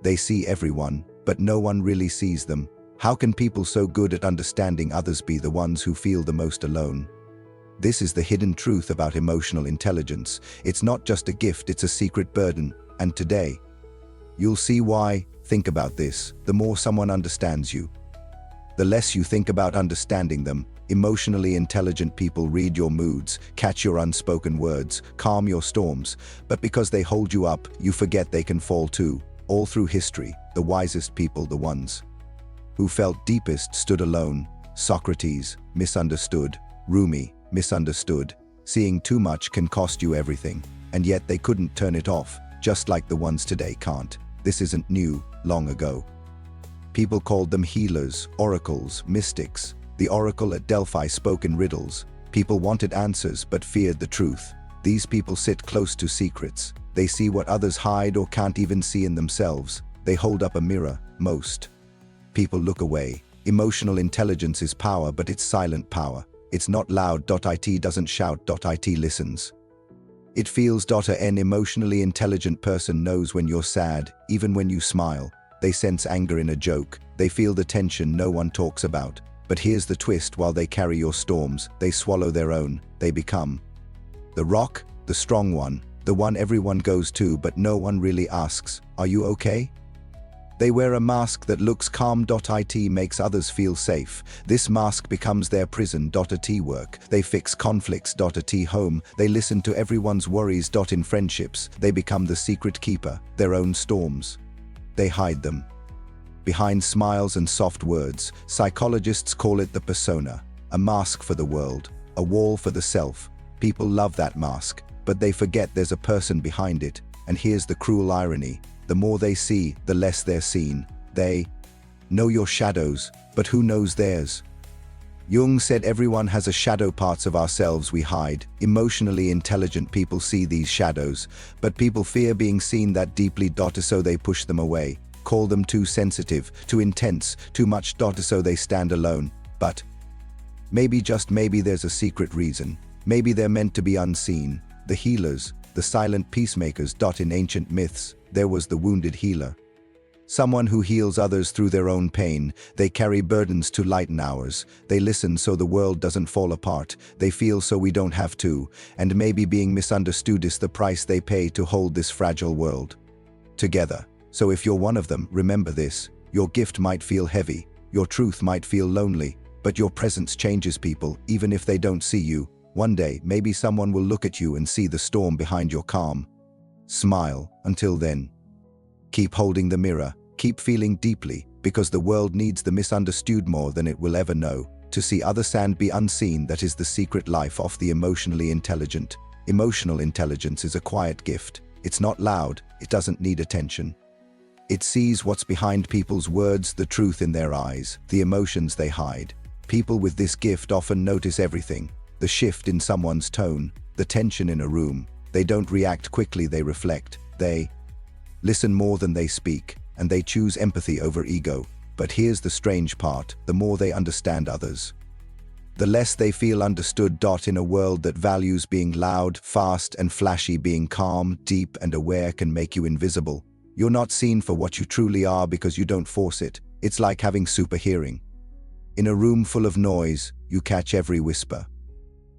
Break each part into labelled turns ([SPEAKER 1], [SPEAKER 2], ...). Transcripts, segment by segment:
[SPEAKER 1] They see everyone, but no one really sees them. How can people so good at understanding others be the ones who feel the most alone? This is the hidden truth about emotional intelligence. It's not just a gift, it's a secret burden. And today, you'll see why. Think about this. The more someone understands you, the less you think about understanding them. Emotionally intelligent people read your moods, catch your unspoken words, calm your storms. But because they hold you up, you forget they can fall too. All through history, the wisest people, the ones who felt deepest, stood alone. Socrates, misunderstood. Rumi, misunderstood. Seeing too much can cost you everything, and yet they couldn't turn it off, just like the ones today can't. This isn't new. Long ago, people called them healers, oracles, mystics. The oracle at Delphi spoke in riddles. People wanted answers but feared the truth. These people sit close to secrets. They see what others hide or can't even see in themselves. They hold up a mirror. Most people look away. Emotional intelligence is power, but it's silent power. It's not loud. It doesn't shout. It listens. It feels. An emotionally intelligent person knows when you're sad, even when you smile. They sense anger in a joke. They feel the tension no one talks about. But here's the twist: while they carry your storms, they swallow their own. They become the rock, the strong one, the one everyone goes to, but no one really asks, "Are you okay?" They wear a mask that looks calm. It makes others feel safe. This mask becomes their prison. It work. They fix conflicts. It home. They listen to everyone's worries. In friendships, they become the secret keeper, their own storms. They hide them behind smiles and soft words. Psychologists call it the persona, a mask for the world, a wall for the self. People love that mask, but they forget there's a person behind it. And here's the cruel irony. The more they see, the less they're seen. They know your shadows, but who knows theirs? Jung said everyone has a shadow, parts of ourselves we hide. Emotionally intelligent people see these shadows, but people fear being seen that deeply. So they push them away, call them too sensitive, too intense, too much. So they stand alone. But maybe, just maybe, there's a secret reason. Maybe they're meant to be unseen. The healers, the silent peacemakers. In ancient myths, there was the wounded healer. Someone who heals others through their own pain. They carry burdens to lighten ours. They listen so the world doesn't fall apart. They feel so we don't have to. And maybe being misunderstood is the price they pay to hold this fragile world together. So if you're one of them, remember this. Your gift might feel heavy. Your truth might feel lonely. But your presence changes people, even if they don't see you. One day, maybe someone will look at you and see the storm behind your calm. Smile. Until then, keep holding the mirror. Keep feeling deeply, because the world needs the misunderstood more than it will ever know. To see others and be unseen, that is the secret life of the emotionally intelligent. Emotional intelligence is a quiet gift. It's not loud. It doesn't need attention. It sees what's behind people's words, the truth in their eyes, the emotions they hide. People with this gift often notice everything. The shift in someone's tone, the tension in a room. They don't react quickly, they reflect. They listen more than they speak, and they choose empathy over ego. But here's the strange part: the more they understand others, the less they feel understood. In a world that values being loud, fast, and flashy, being calm, deep, and aware can make you invisible. You're not seen for what you truly are because you don't force it. It's like having super hearing. In a room full of noise, you catch every whisper.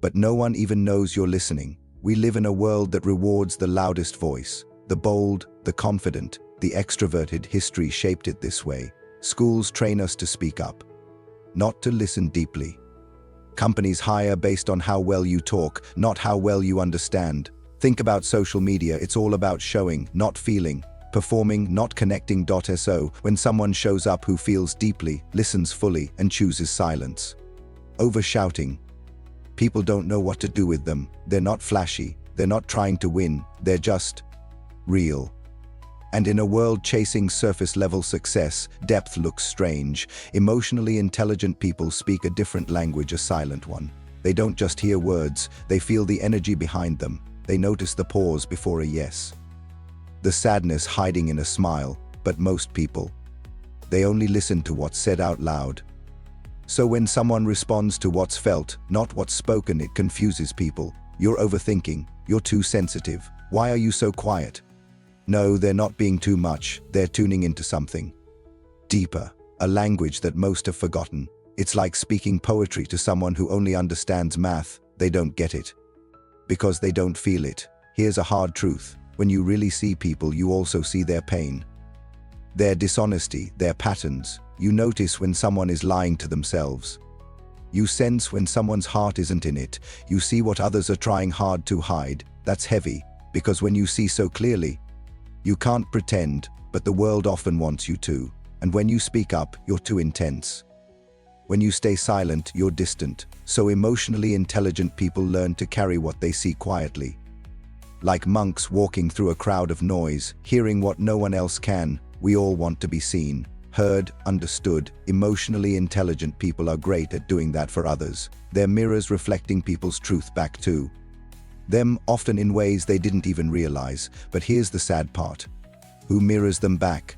[SPEAKER 1] But no one even knows you're listening. We live in a world that rewards the loudest voice, the bold, the confident, the extroverted. History shaped it this way. Schools train us to speak up, not to listen deeply. Companies hire based on how well you talk, not how well you understand. Think about social media. It's all about showing, not feeling. Performing, not connecting. So when someone shows up who feels deeply, listens fully, and chooses silence over shouting, people don't know what to do with them. They're not flashy. They're not trying to win. They're just real. And in a world chasing surface-level success, depth looks strange. Emotionally intelligent people speak a different language, a silent one. They don't just hear words, they feel the energy behind them. They notice the pause before a yes, the sadness hiding in a smile. But most people, they only listen to what's said out loud. So when someone responds to what's felt, not what's spoken, it confuses people. You're overthinking. You're too sensitive. Why are you so quiet? No, they're not being too much, they're tuning into something deeper, a language that most have forgotten. It's like speaking poetry to someone who only understands math. They don't get it because they don't feel it. Here's a hard truth. When you really see people, you also see their pain, their dishonesty, their patterns. You notice when someone is lying to themselves. You sense when someone's heart isn't in it. You see what others are trying hard to hide. That's heavy, because when you see so clearly, you can't pretend, but the world often wants you to. And when you speak up, you're too intense. When you stay silent, you're distant. So emotionally intelligent people learn to carry what they see quietly. Like monks walking through a crowd of noise, hearing what no one else can. We all want to be seen, heard, understood. Emotionally intelligent people are great at doing that for others. They're mirrors reflecting people's truth back to them, often in ways they didn't even realize. But here's the sad part. Who mirrors them back?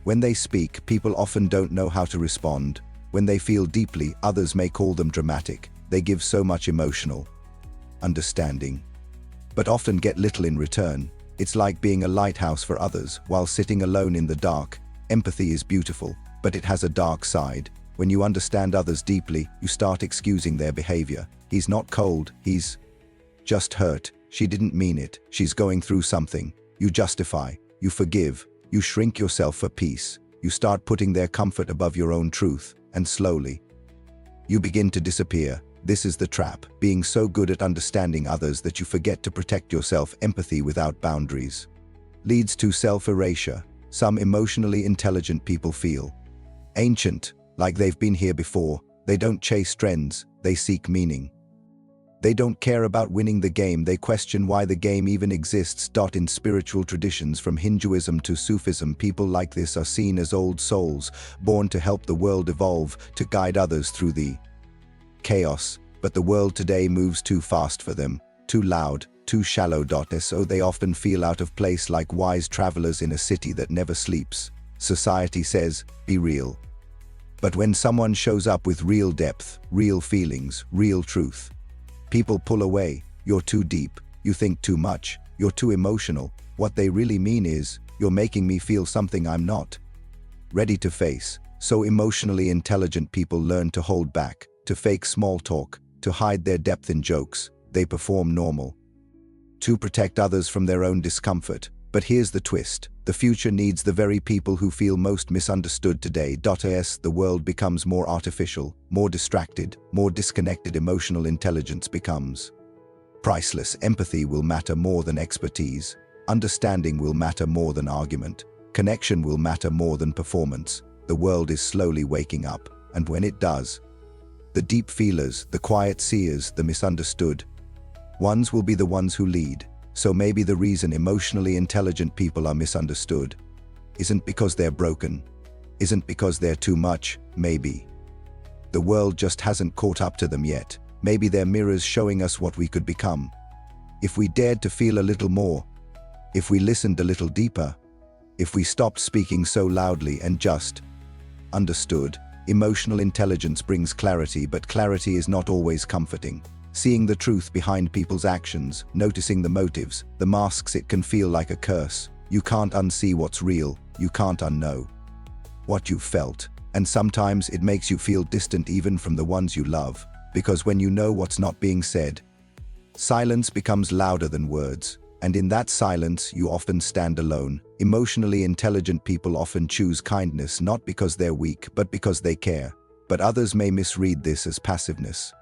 [SPEAKER 1] When they speak, people often don't know how to respond. When they feel deeply, others may call them dramatic. They give so much emotional understanding, but often get little in return. It's like being a lighthouse for others while sitting alone in the dark. Empathy is beautiful, but it has a dark side. When you understand others deeply, you start excusing their behavior. He's not cold, he's just hurt. She didn't mean it. She's going through something. You justify, you forgive, you shrink yourself for peace. You start putting their comfort above your own truth. And slowly, you begin to disappear. This is the trap, being so good at understanding others that you forget to protect yourself. Empathy without boundaries leads to self-erasure. Some emotionally intelligent people feel ancient, like they've been here before. They don't chase trends, they seek meaning. They don't care about winning the game, they question why the game even exists. In spiritual traditions from Hinduism to Sufism, people like this are seen as old souls, born to help the world evolve, to guide others through the chaos. But the world today moves too fast for them, too loud, too shallow. So they often feel out of place, like wise travelers in a city that never sleeps. Society says, be real. But when someone shows up with real depth, real feelings, real truth, people pull away. You're too deep. You think too much. You're too emotional. What they really mean is, you're making me feel something I'm not ready to face. So emotionally intelligent people learn to hold back, to fake small talk, to hide their depth in jokes. They perform normal to protect others from their own discomfort. But here's the twist. The future needs the very people who feel most misunderstood today. As the world becomes more artificial, more distracted, more disconnected, emotional intelligence becomes priceless. Empathy will matter more than expertise. Understanding will matter more than argument. Connection will matter more than performance. The world is slowly waking up, and when it does, the deep feelers, the quiet seers, the misunderstood ones will be the ones who lead. So maybe the reason emotionally intelligent people are misunderstood isn't because they're broken, isn't because they're too much. Maybe the world just hasn't caught up to them yet. Maybe they're mirrors showing us what we could become if we dared to feel a little more, if we listened a little deeper, if we stopped speaking so loudly and just understood. Emotional intelligence brings clarity, but clarity is not always comforting. Seeing the truth behind people's actions, noticing the motives, the masks, it can feel like a curse. You can't unsee what's real, you can't unknow what you've felt. And sometimes it makes you feel distant even from the ones you love, because when you know what's not being said, silence becomes louder than words. And in that silence, you often stand alone. Emotionally intelligent people often choose kindness, not because they're weak, but because they care. But others may misread this as passiveness,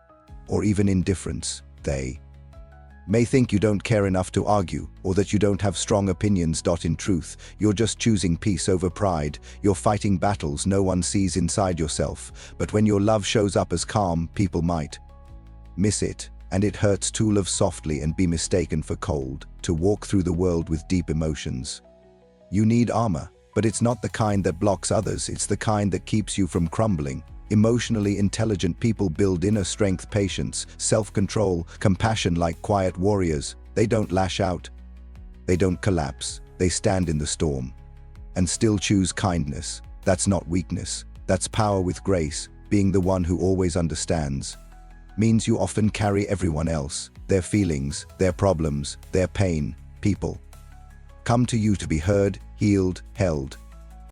[SPEAKER 1] or even indifference. They may think you don't care enough to argue, or that you don't have strong opinions. In truth, you're just choosing peace over pride. You're fighting battles no one sees inside yourself. But when your love shows up as calm, people might miss it. And it hurts to love softly and be mistaken for cold, to walk through the world with deep emotions. You need armor, but it's not the kind that blocks others, it's the kind that keeps you from crumbling. Emotionally intelligent people build inner strength, patience, self-control, compassion like quiet warriors. They don't lash out. They don't collapse. They stand in the storm and still choose kindness. That's not weakness. That's power with grace. Being the one who always understands means you often carry everyone else, their feelings, their problems, their pain. People come to you to be heard, healed, held.